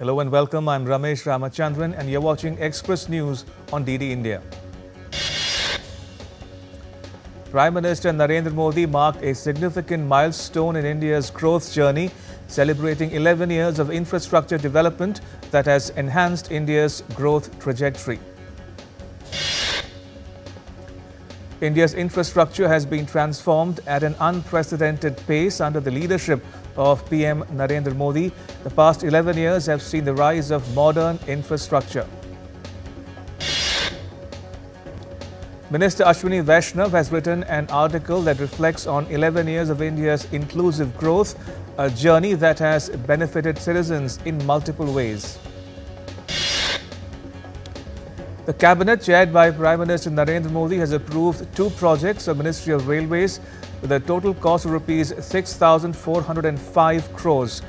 Hello and welcome. I'm Ramesh Ramachandran and you're watching Express News on DD India. Prime Minister Narendra Modi marked a significant milestone in India's growth journey, celebrating 11 years of infrastructure development that has enhanced India's growth trajectory. India's infrastructure has been transformed at an unprecedented pace under the leadership of PM Narendra Modi. The past 11 years have seen the rise of modern infrastructure. Minister Ashwini Vaishnav has written an article that reflects on 11 years of India's inclusive growth, a journey that has benefited citizens in multiple ways. The cabinet, chaired by Prime Minister Narendra Modi, has approved 2 projects of Ministry of Railways with a total cost of Rs 6,405 crores.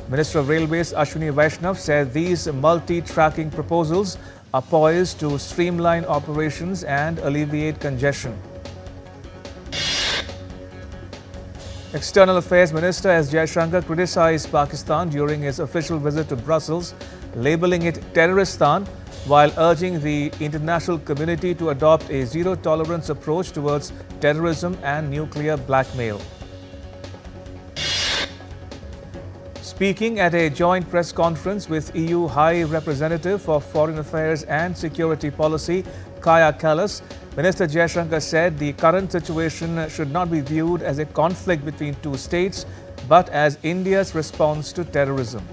Minister of Railways Ashwini Vaishnav said these multi-tracking proposals are poised to streamline operations and alleviate congestion. External Affairs Minister S. Jaishankar criticized Pakistan during his official visit to Brussels, labeling it Terroristan, while urging the international community to adopt a zero-tolerance approach towards terrorism and nuclear blackmail. Speaking at a joint press conference with EU High Representative for Foreign Affairs and Security Policy, Kaja Kallas, Minister Jaishankar said the current situation should not be viewed as a conflict between 2 states, but as India's response to terrorism.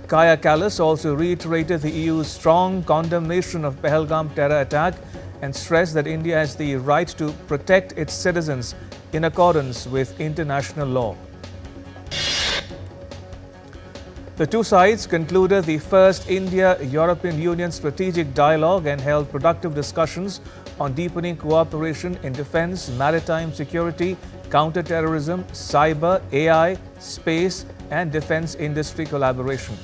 Kaja Kallas also reiterated the EU's strong condemnation of Pahalgam terror attack and stressed that India has the right to protect its citizens in accordance with international law. The 2 sides concluded the first India-European Union strategic dialogue and held productive discussions on deepening cooperation in defense, maritime security, counter-terrorism, cyber, AI, space and defense industry collaboration.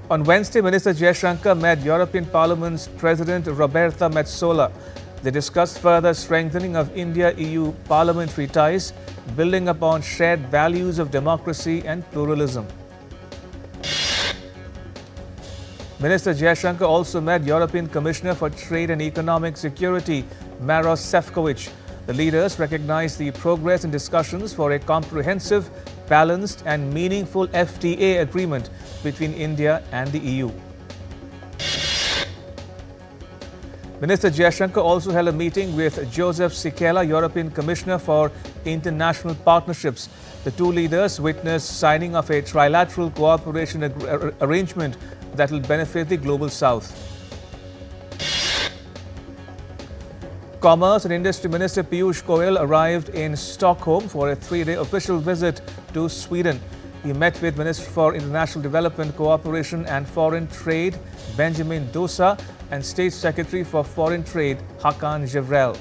On Wednesday, Minister Jaishankar met European Parliament's President Roberta Metsola. They discussed further strengthening of India-EU parliamentary ties, building upon shared values of democracy and pluralism. Minister Jaishankar also met European Commissioner for Trade and Economic Security, Maros Sefcovic. The leaders recognized the progress in discussions for a comprehensive, balanced and meaningful FTA agreement between India and the EU. Minister Jaishankar also held a meeting with Joseph Sikela, European Commissioner for International Partnerships. The 2 leaders witnessed signing of a trilateral cooperation arrangement that will benefit the Global South. Commerce and Industry Minister Piyush Goyal arrived in Stockholm for a 3-day official visit to Sweden. He met with Minister for International Development, Cooperation and Foreign Trade, Benjamin Dosa, and State Secretary for Foreign Trade, Hakan Jevrel.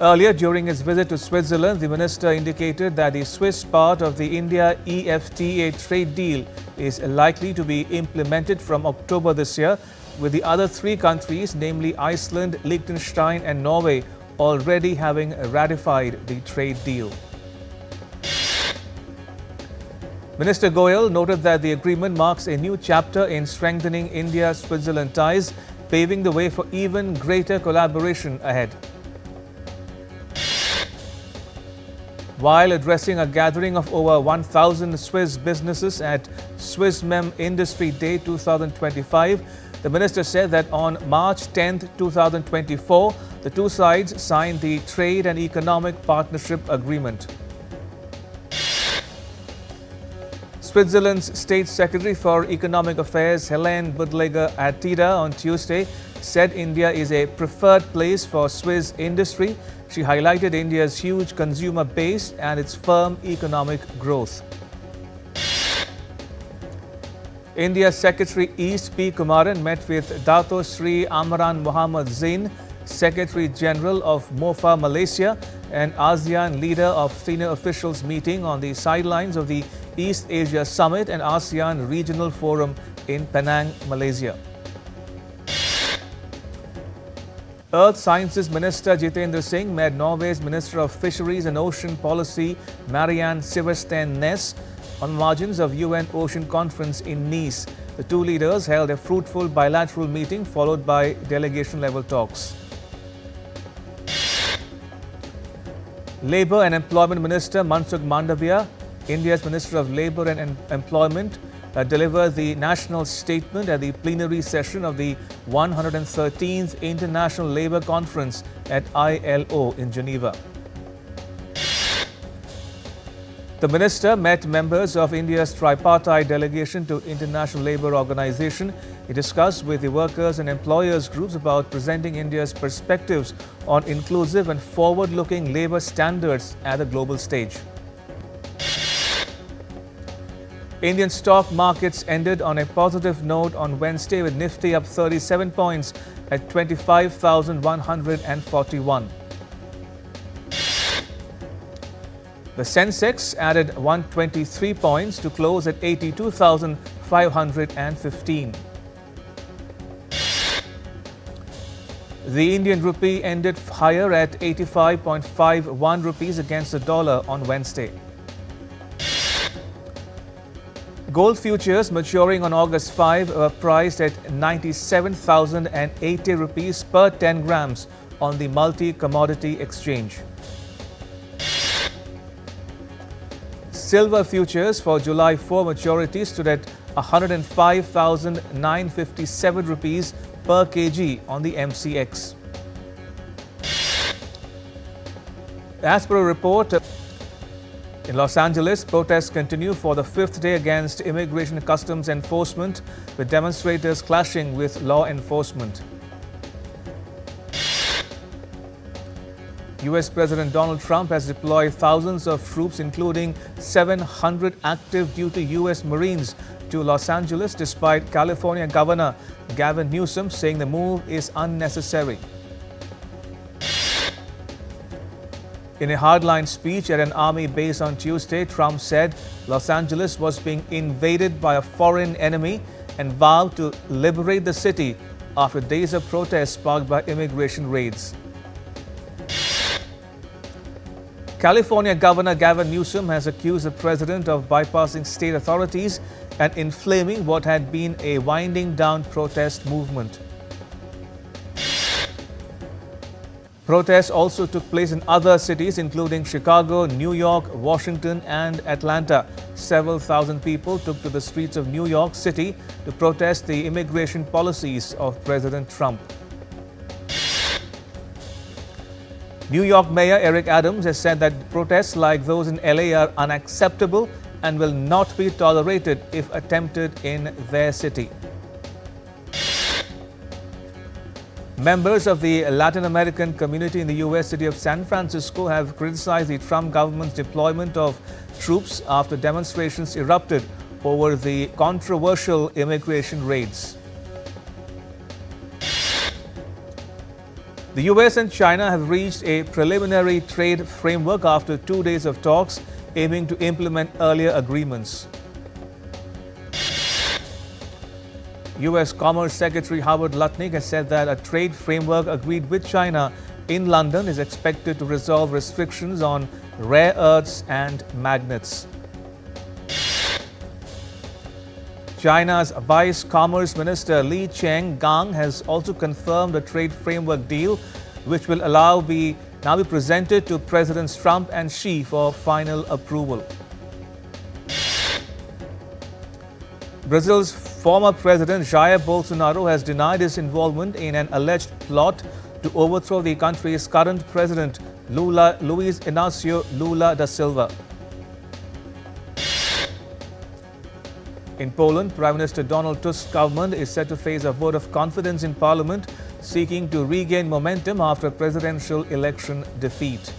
Earlier, during his visit to Switzerland, the minister indicated that the Swiss part of the India-EFTA trade deal is likely to be implemented from October this year, with the other 3 countries, namely Iceland, Liechtenstein and Norway, already having ratified the trade deal. Minister Goyal noted that the agreement marks a new chapter in strengthening India-Switzerland ties, paving the way for even greater collaboration ahead. While addressing a gathering of over 1,000 Swiss businesses at SwissMem Industry Day 2025, the minister said that on March 10, 2024, the 2 sides signed the Trade and Economic Partnership Agreement. Switzerland's State Secretary for Economic Affairs, Helene Budleger-Attida, on Tuesday said India is a preferred place for Swiss industry. She highlighted India's huge consumer base and its firm economic growth. India's Secretary East P. Kumaran met with Dato Sri Amran Muhammad Zain, Secretary General of MOFA Malaysia, and ASEAN leader of senior officials meeting on the sidelines of the East Asia Summit and ASEAN Regional Forum in Penang, Malaysia. Earth Sciences Minister Jitendra Singh met Norway's Minister of Fisheries and Ocean Policy Marianne Sivertsen Næss on margins of UN Ocean Conference in Nice. The two leaders held a fruitful bilateral meeting followed by delegation-level talks. Labour and Employment Minister Mansukh Mandavia, India's Minister of Labour and Employment, delivered the national statement at the plenary session of the 113th International Labour Conference at ILO in Geneva. The minister met members of India's tripartite delegation to International Labour Organization. He discussed with the workers and employers groups about presenting India's perspectives on inclusive and forward-looking labour standards at the global stage. Indian stock markets ended on a positive note on Wednesday with Nifty up 37 points at 25,141. The Sensex added 123 points to close at 82,515. The Indian rupee ended higher at 85.51 rupees against the dollar on Wednesday. Gold futures maturing on August 5 were priced at 97,080 rupees per 10 grams on the multi-commodity exchange. Silver futures for July 4 maturity stood at 105,957 rupees per kg on the MCX. As per a report, in Los Angeles, protests continue for the fifth day against immigration customs enforcement, with demonstrators clashing with law enforcement. US President Donald Trump has deployed thousands of troops, including 700 active duty US Marines, to Los Angeles, despite California Governor Gavin Newsom saying the move is unnecessary. In a hardline speech at an army base on Tuesday, Trump said Los Angeles was being invaded by a foreign enemy and vowed to liberate the city after days of protests sparked by immigration raids. California Governor Gavin Newsom has accused the president of bypassing state authorities and inflaming what had been a winding down protest movement. Protests also took place in other cities, including Chicago, New York, Washington, and Atlanta. Several thousand people took to the streets of New York City to protest the immigration policies of President Trump. New York Mayor Eric Adams has said that protests like those in LA are unacceptable and will not be tolerated if attempted in their city. Members of the Latin American community in the US city of San Francisco have criticized the Trump government's deployment of troops after demonstrations erupted over the controversial immigration raids. The US and China have reached a preliminary trade framework after 2 days of talks aiming to implement earlier agreements. US Commerce Secretary Howard Lutnick has said that a trade framework agreed with China in London is expected to resolve restrictions on rare earths and magnets. China's Vice Commerce Minister Li Chenggang has also confirmed a trade framework deal, which will now be presented to Presidents Trump and Xi for final approval. Brazil's former President Jair Bolsonaro has denied his involvement in an alleged plot to overthrow the country's current president, Luiz Inácio Lula da Silva. In Poland, Prime Minister Donald Tusk's government is set to face a vote of confidence in Parliament, seeking to regain momentum after presidential election defeat.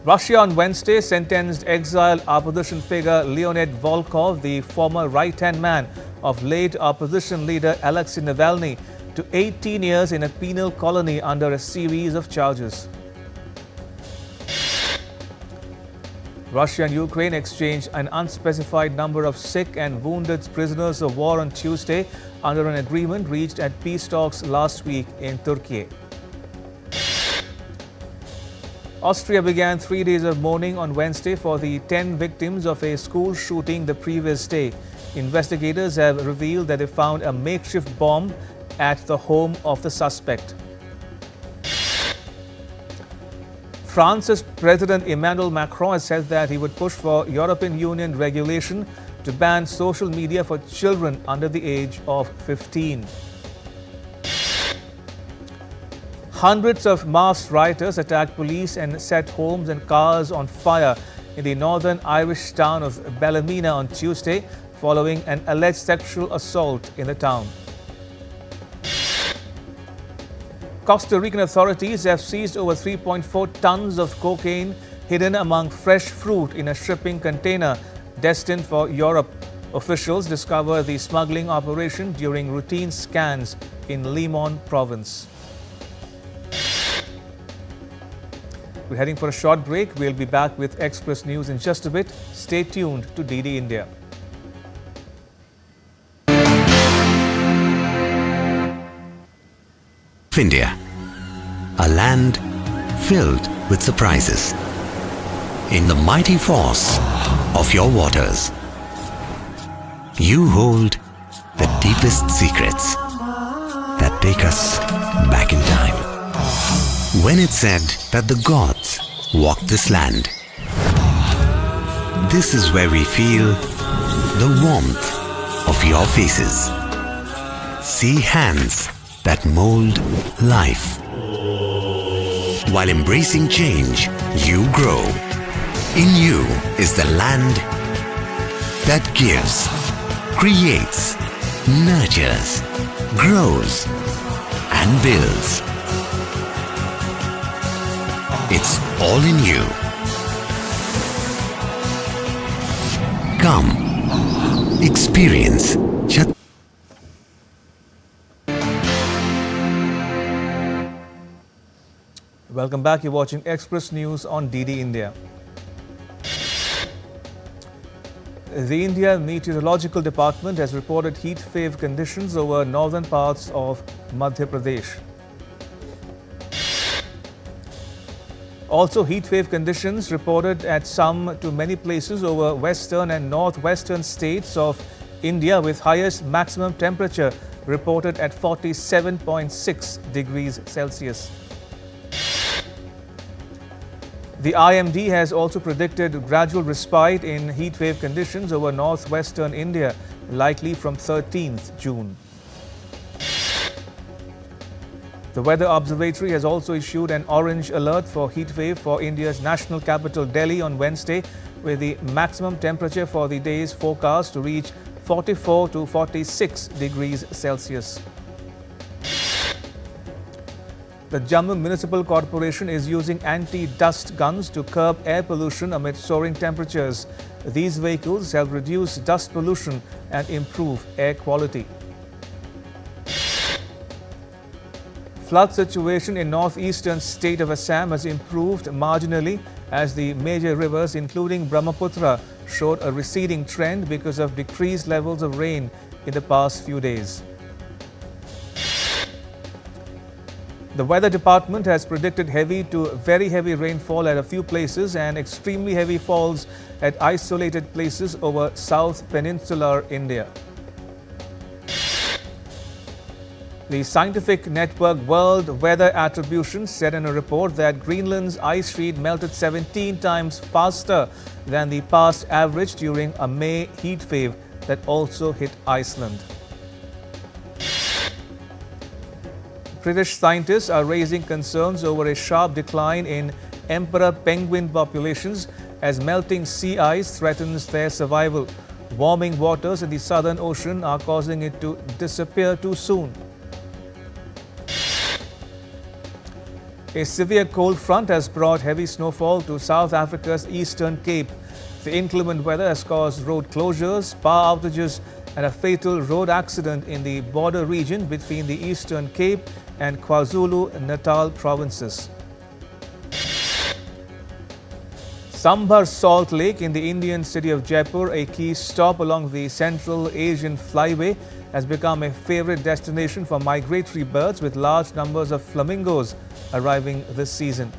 Russia on Wednesday sentenced exiled opposition figure Leonid Volkov, the former right-hand man of late opposition leader Alexei Navalny, to 18 years in a penal colony under a series of charges. Russia and Ukraine exchanged an unspecified number of sick and wounded prisoners of war on Tuesday under an agreement reached at peace talks last week in Turkey. Austria began 3 days of mourning on Wednesday for the 10 victims of a school shooting the previous day. Investigators have revealed that they found a makeshift bomb at the home of the suspect. France's President Emmanuel Macron has said that he would push for European Union regulation to ban social media for children under the age of 15. Hundreds of masked rioters attacked police and set homes and cars on fire in the northern Irish town of Ballymena on Tuesday, following an alleged sexual assault in the town. Costa Rican authorities have seized over 3.4 tons of cocaine hidden among fresh fruit in a shipping container destined for Europe. Officials discovered the smuggling operation during routine scans in Limon province. We're heading for a short break. We'll be back with Express News in just a bit. Stay tuned to DD India. India, a land filled with surprises. In the mighty force of your waters, you hold the deepest secrets that take us back in time. When it's said that the gods walk this land, this is where we feel the warmth of your faces. See hands that mold life. While embracing change, you grow. In you is the land that gives, creates, nurtures, grows, and builds. It's all in you. Come, experience. Welcome back. You're watching Express News on DD India. The India Meteorological Department has reported heat wave conditions over northern parts of Madhya Pradesh. Also, heat wave conditions reported at some to many places over western and northwestern states of India, with highest maximum temperature reported at 47.6 degrees Celsius. The IMD has also predicted gradual respite in heatwave conditions over northwestern India, likely from 13th June. The Weather Observatory has also issued an orange alert for heatwave for India's national capital Delhi on Wednesday, with the maximum temperature for the day's forecast to reach 44 to 46 degrees Celsius. The Jammu Municipal Corporation is using anti-dust guns to curb air pollution amid soaring temperatures. These vehicles help reduce dust pollution and improve air quality. Flood situation in northeastern state of Assam has improved marginally as the major rivers, including Brahmaputra, showed a receding trend because of decreased levels of rain in the past few days. The Weather Department has predicted heavy to very heavy rainfall at a few places and extremely heavy falls at isolated places over South Peninsular India. The scientific network World Weather Attribution said in a report that Greenland's ice sheet melted 17 times faster than the past average during a May heat wave that also hit Iceland. British scientists are raising concerns over a sharp decline in emperor penguin populations as melting sea ice threatens their survival. Warming waters in the Southern Ocean are causing it to disappear too soon. A severe cold front has brought heavy snowfall to South Africa's Eastern Cape. The inclement weather has caused road closures, power outages, and a fatal road accident in the border region between the Eastern Cape and KwaZulu-Natal provinces. Sambhar Salt Lake in the Indian city of Jaipur, a key stop along the Central Asian Flyway, has become a favorite destination for migratory birds, with large numbers of flamingos arriving this season.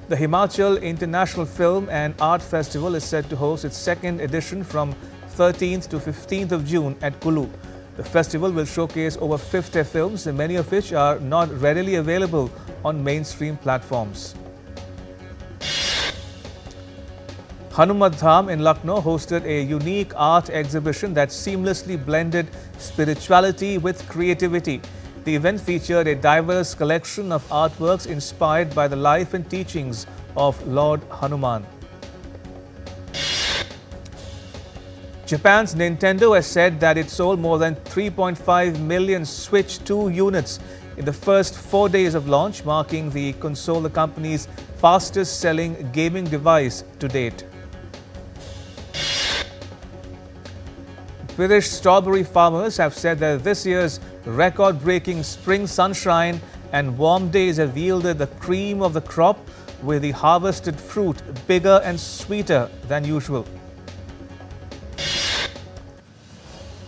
The Himachal International Film and Art Festival is set to host its second edition from 13th to 15th of June at Kulu. The festival will showcase over 50 films, many of which are not readily available on mainstream platforms. Hanumat Dham in Lucknow hosted a unique art exhibition that seamlessly blended spirituality with creativity. The event featured a diverse collection of artworks inspired by the life and teachings of Lord Hanuman. Japan's Nintendo has said that it sold more than 3.5 million Switch 2 units in the first 4 days of launch, marking the console the company's fastest selling gaming device to date. British strawberry farmers have said that this year's record-breaking spring sunshine and warm days have yielded the cream of the crop, with the harvested fruit bigger and sweeter than usual.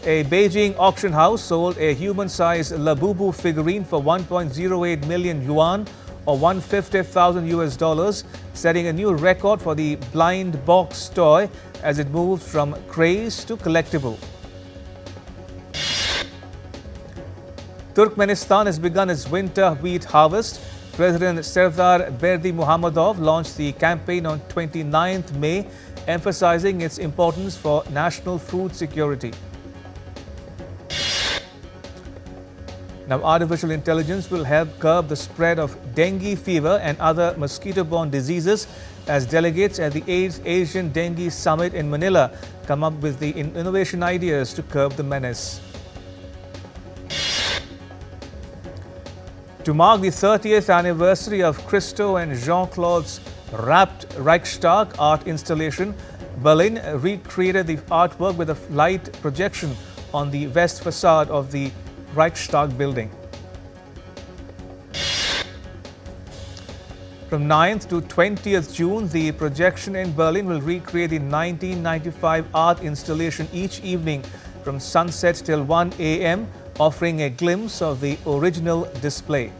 A Beijing auction house sold a human-sized Labubu figurine for 1.08 million yuan or $150,000, setting a new record for the blind box toy as it moves from craze to collectible. Turkmenistan has begun its winter wheat harvest. President Serdar Berdi Muhammadov launched the campaign on 29th May, emphasizing its importance for national food security. Now, artificial intelligence will help curb the spread of dengue fever and other mosquito-borne diseases as delegates at the 8th Asian Dengue Summit in Manila come up with the innovation ideas to curb the menace. To mark the 30th anniversary of Christo and Jean-Claude's Wrapped Reichstag art installation, Berlin recreated the artwork with a light projection on the west facade of the Reichstag building. From 9th to 20th June, the projection in Berlin will recreate the 1995 art installation each evening from sunset till 1 a.m., offering a glimpse of the original display.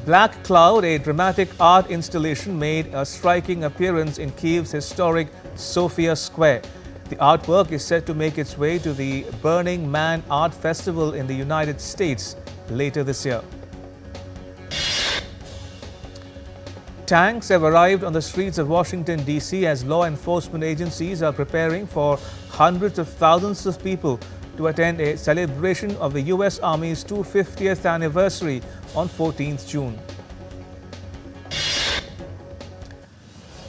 Black Cloud, a dramatic art installation, made a striking appearance in Kyiv's historic Sofia Square. The artwork is set to make its way to the Burning Man Art Festival in the United States later this year. Tanks have arrived on the streets of Washington, D.C. as law enforcement agencies are preparing for hundreds of thousands of people to attend a celebration of the U.S. Army's 250th anniversary on 14th June.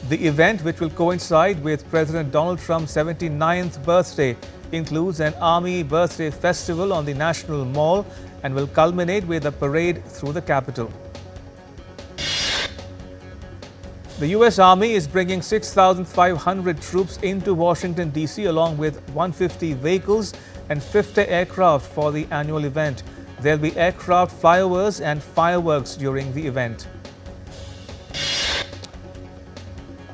The event, which will coincide with President Donald Trump's 79th birthday, includes an Army Birthday Festival on the National Mall and will culminate with a parade through the Capitol. The U.S. Army is bringing 6,500 troops into Washington, D.C. along with 150 vehicles and 50 aircraft for the annual event. There will be aircraft flyovers and fireworks during the event.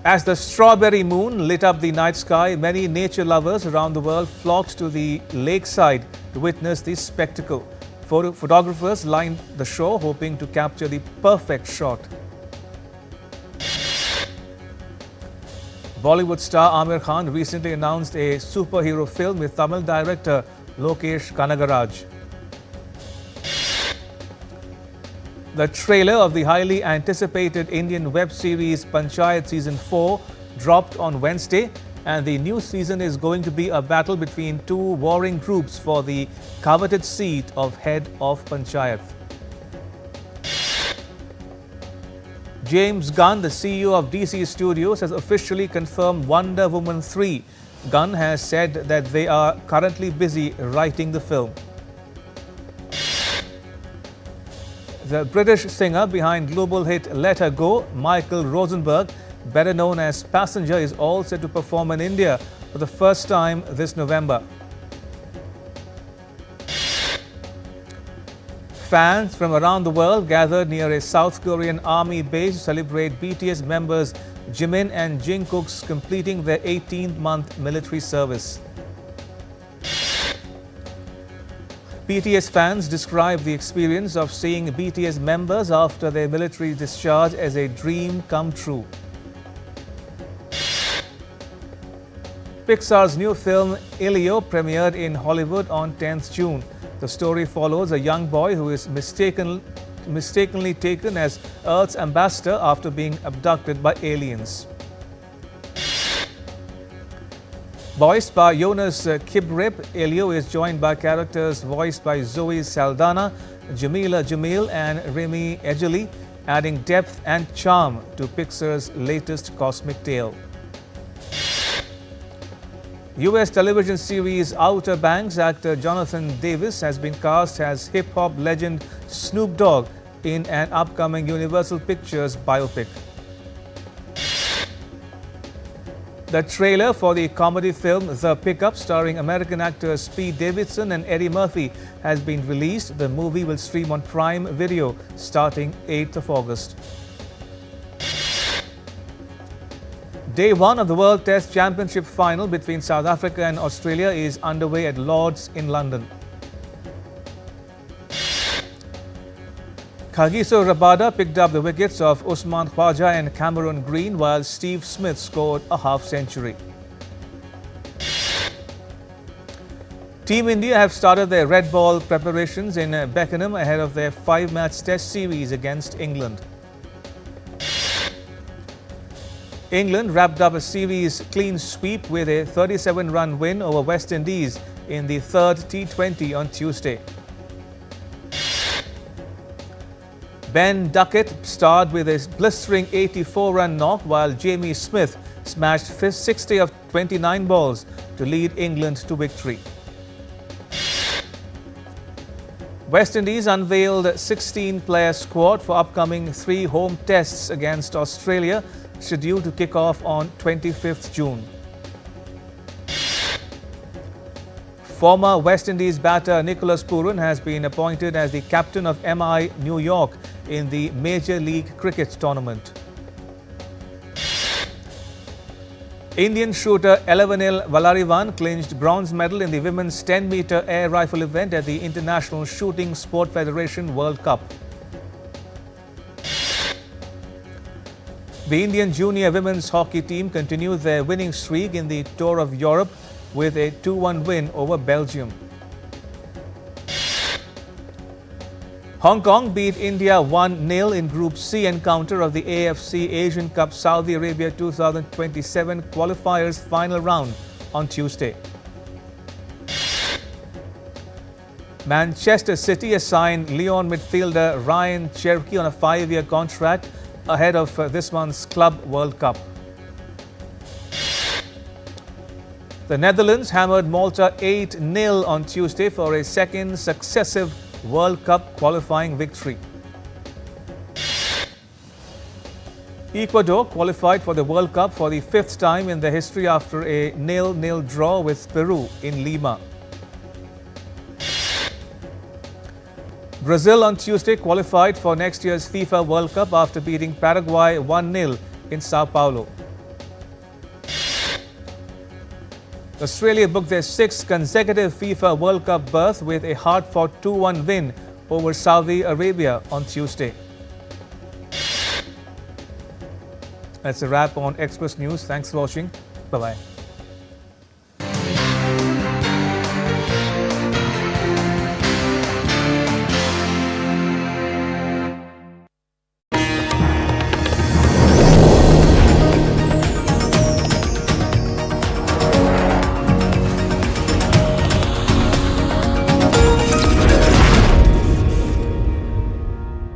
As the strawberry moon lit up the night sky, many nature lovers around the world flocked to the lakeside to witness the spectacle. Photographers lined the shore hoping to capture the perfect shot. Bollywood star Aamir Khan recently announced a superhero film with Tamil director Lokesh Kanagaraj. The trailer of the highly anticipated Indian web series Panchayat Season 4 dropped on Wednesday, and the new season is going to be a battle between two warring groups for the coveted seat of head of Panchayat. James Gunn, the CEO of DC Studios, has officially confirmed Wonder Woman 3. Gunn has said that they are currently busy writing the film. The British singer behind global hit Let Her Go, Michael Rosenberg, better known as Passenger, is all set to perform in India for the first time this November. Fans from around the world gathered near a South Korean army base to celebrate BTS members Jimin and Jungkook's completing their 18th-month military service. BTS fans described the experience of seeing BTS members after their military discharge as a dream come true. Pixar's new film Elio premiered in Hollywood on 10th June. The story follows a young boy who is mistakenly taken as Earth's ambassador after being abducted by aliens. Voiced by Jonas Kibrip, Elio is joined by characters voiced by Zoe Saldana, Jamila Jamil and Remy Ejeli, adding depth and charm to Pixar's latest cosmic tale. US television series Outer Banks actor Jonathan Davis has been cast as hip-hop legend Snoop Dogg in an upcoming Universal Pictures biopic. The trailer for the comedy film The Pickup, starring American actors Pete Davidson and Eddie Murphy, has been released. The movie will stream on Prime Video starting 8th of August. Day 1 of the World Test Championship final between South Africa and Australia is underway at Lord's in London. Kagiso Rabada picked up the wickets of Usman Khwaja and Cameron Green, while Steve Smith scored a half-century. Team India have started their red ball preparations in Beckenham ahead of their 5-match Test series against England. England wrapped up a series clean sweep with a 37-run win over West Indies in the third T20 on Tuesday. Ben Duckett starred with a blistering 84-run knock, while Jamie Smith smashed 60 of 29 balls to lead England to victory. West Indies unveiled a 16-player squad for upcoming 3 home tests against Australia, scheduled to kick off on 25th June. Former West Indies batter Nicholas Pooran has been appointed as the captain of MI New York in the Major League Cricket tournament. Indian shooter Elevanil Valarivan clinched bronze medal in the women's 10-meter air rifle event at the International Shooting Sport Federation World Cup. The Indian junior women's hockey team continued their winning streak in the Tour of Europe with a 2-1 win over Belgium. Hong Kong beat India 1-0 in Group C encounter of the AFC Asian Cup Saudi Arabia 2027 qualifiers final round on Tuesday. Manchester City assigned Lyon midfielder Ryan Cherki on a 5-year contract ahead of this month's Club World Cup. The Netherlands hammered Malta 8-0 on Tuesday for a second successive World Cup qualifying victory. Ecuador qualified for the World Cup for the 5th time in their history after a 0-0 draw with Peru in Lima. Brazil on Tuesday qualified for next year's FIFA World Cup after beating Paraguay 1-0 in Sao Paulo. Australia booked their 6th consecutive FIFA World Cup berth with a hard-fought 2-1 win over Saudi Arabia on Tuesday. That's a wrap on Express News. Thanks for watching. Bye-bye.